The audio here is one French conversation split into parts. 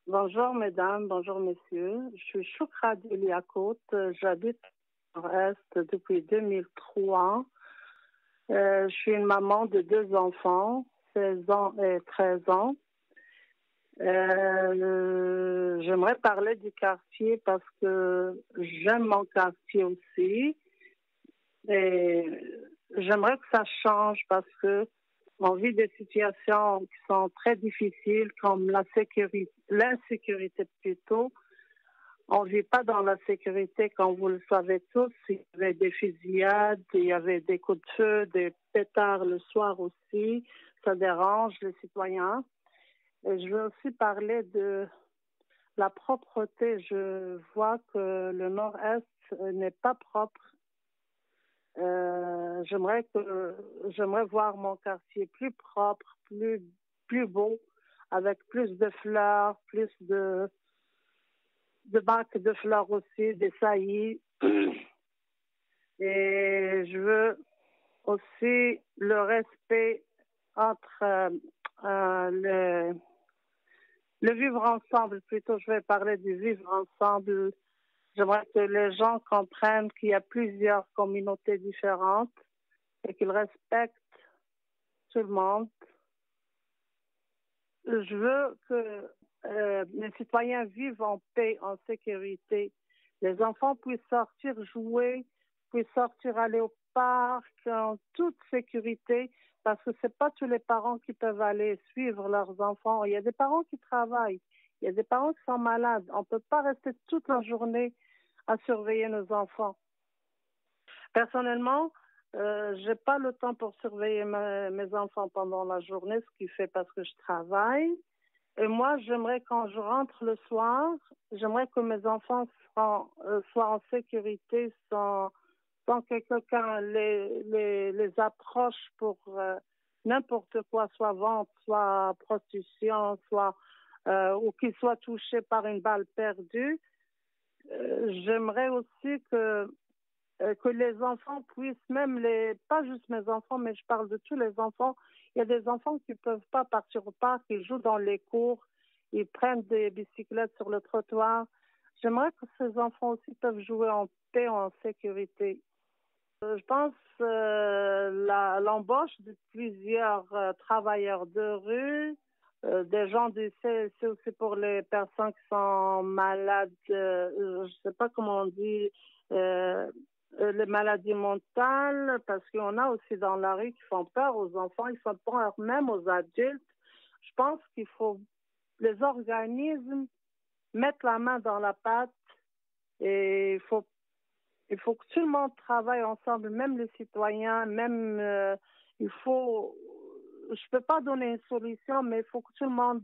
Bonjour mesdames, bonjour messieurs. Je suis Choukra Deliakout. J'habite au Est depuis 2003. Je suis une maman de deux enfants, 16 ans et 13 ans. J'aimerais parler du quartier parce que j'aime mon quartier aussi. Et j'aimerais que ça change parce que on vit des situations qui sont très difficiles comme l'insécurité plutôt. On ne vit pas dans la sécurité, comme vous le savez tous. Il y avait des fusillades, il y avait des coups de feu, des pétards le soir aussi. Ça dérange les citoyens. Et je veux aussi parler de la propreté. Je vois que le nord-est n'est pas propre. J'aimerais voir mon quartier plus propre, plus beau, avec plus de fleurs, plus de bacs de fleurs aussi, des saillies. Et je veux aussi le respect entre le vivre ensemble. Plutôt, je vais parler du vivre ensemble. J'aimerais que les gens comprennent qu'il y a plusieurs communautés différentes et qu'ils respectent tout le monde. Je veux que les citoyens vivent en paix, en sécurité. Les enfants puissent sortir jouer, puissent sortir aller au parc en toute sécurité, parce que c'est pas tous les parents qui peuvent aller suivre leurs enfants. Il y a des parents qui travaillent, il y a des parents qui sont malades. On peut pas rester toute la journée à surveiller nos enfants. Personnellement, j'ai pas le temps pour surveiller mes enfants pendant la journée, ce qui fait parce que je travaille. Et moi, j'aimerais quand je rentre le soir, j'aimerais que mes enfants soient en sécurité sans que quelqu'un les approche pour n'importe quoi, soit vente, soit prostitution, ou qu'ils soient touchés par une balle perdue. J'aimerais aussi que les enfants puissent, pas juste mes enfants, mais je parle de tous les enfants. Il y a des enfants qui ne peuvent pas partir au parc, ils jouent dans les cours, ils prennent des bicyclettes sur le trottoir. J'aimerais que ces enfants aussi peuvent jouer en paix, en sécurité. Je pense l'embauche de plusieurs travailleurs de rue, des gens du c'est aussi pour les personnes qui sont malades, je ne sais pas comment on dit, les maladies mentales, parce qu'on a aussi dans la rue qui font peur aux enfants, ils font peur même aux adultes. Je pense qu'il faut les organismes mettre la main dans la pâte et il faut que tout le monde travaille ensemble, même les citoyens, même il faut. Je peux pas donner une solution, mais il faut que tout le monde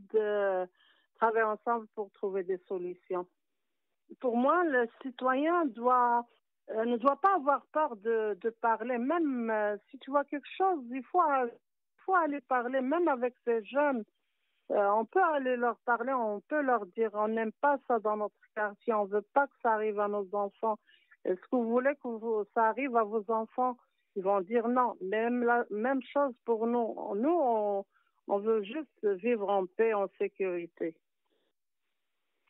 travaille ensemble pour trouver des solutions. Pour moi, le citoyen ne doit pas avoir peur de parler. Même si tu vois quelque chose, il faut aller parler, même avec ces jeunes. On peut aller leur parler, on peut leur dire on n'aime pas ça dans notre quartier, on veut pas que ça arrive à nos enfants. Est-ce que vous voulez que ça arrive à vos enfants? Ils vont dire non. Même chose pour nous. Nous, on veut juste vivre en paix, en sécurité.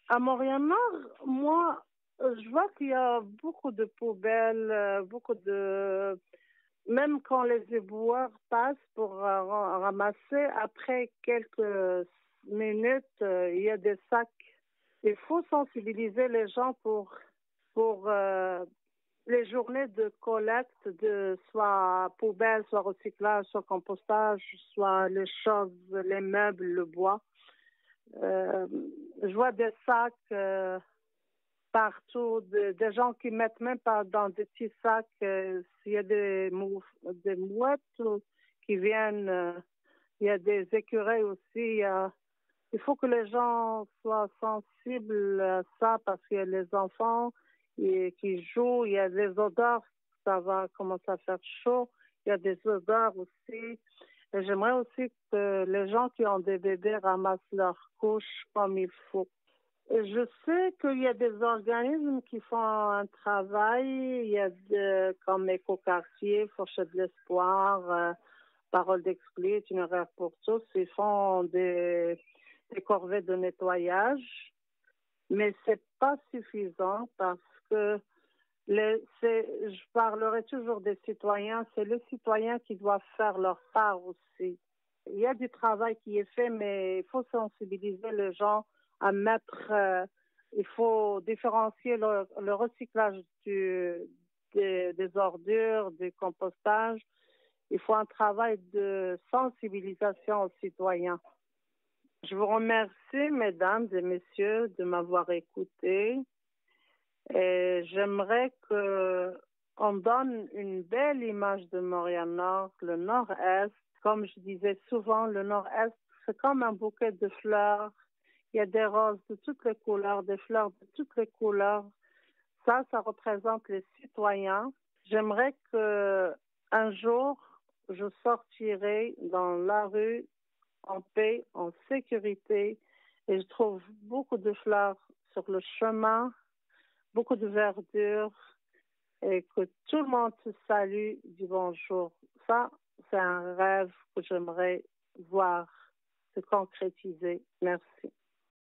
À Montréal-Nord, moi, je vois qu'il y a beaucoup de poubelles, beaucoup de. Même quand les éboueurs passent pour ramasser, après quelques minutes, il y a des sacs. Il faut sensibiliser les gens pour les journées de collecte de soit poubelle, soit recyclage, soit compostage, soit les choses, les meubles, le bois. Euh, je vois des sacs partout, des gens qui mettent même pas dans des petits sacs. S'il y a des mouettes qui viennent, il y a des écureuils aussi. Il faut que les gens soient sensibles à ça parce qu'il y a les enfants qui jouent, il y a des odeurs, ça va commencer à faire chaud, il y a des odeurs aussi. Et j'aimerais aussi que les gens qui ont des bébés ramassent leurs couches comme il faut. Et je sais qu'il y a des organismes qui font un travail, comme Éco-Quartier, Fourchette de l'Espoir, Parole d'Exclus, Itinéraire pour tous, ils font des corvées de nettoyage, mais c'est pas suffisant parce que je parlerai toujours des citoyens, c'est les citoyens qui doivent faire leur part aussi. Il y a du travail qui est fait, mais il faut sensibiliser les gens à mettre, il faut différencier le recyclage des ordures, du compostage. Il faut un travail de sensibilisation aux citoyens. Je vous remercie, mesdames et messieurs, de m'avoir écouté. Et j'aimerais qu'on donne une belle image de Montréal-Nord, le Nord-Est. Comme je disais souvent, le Nord-Est, c'est comme un bouquet de fleurs. Il y a des roses de toutes les couleurs, des fleurs de toutes les couleurs. Ça représente les citoyens. J'aimerais que un jour, je sortirai dans la rue en paix, en sécurité, et je trouve beaucoup de fleurs sur le chemin, beaucoup de verdure, et que tout le monde se salue du bonjour. Ça, c'est un rêve que j'aimerais voir se concrétiser. Merci.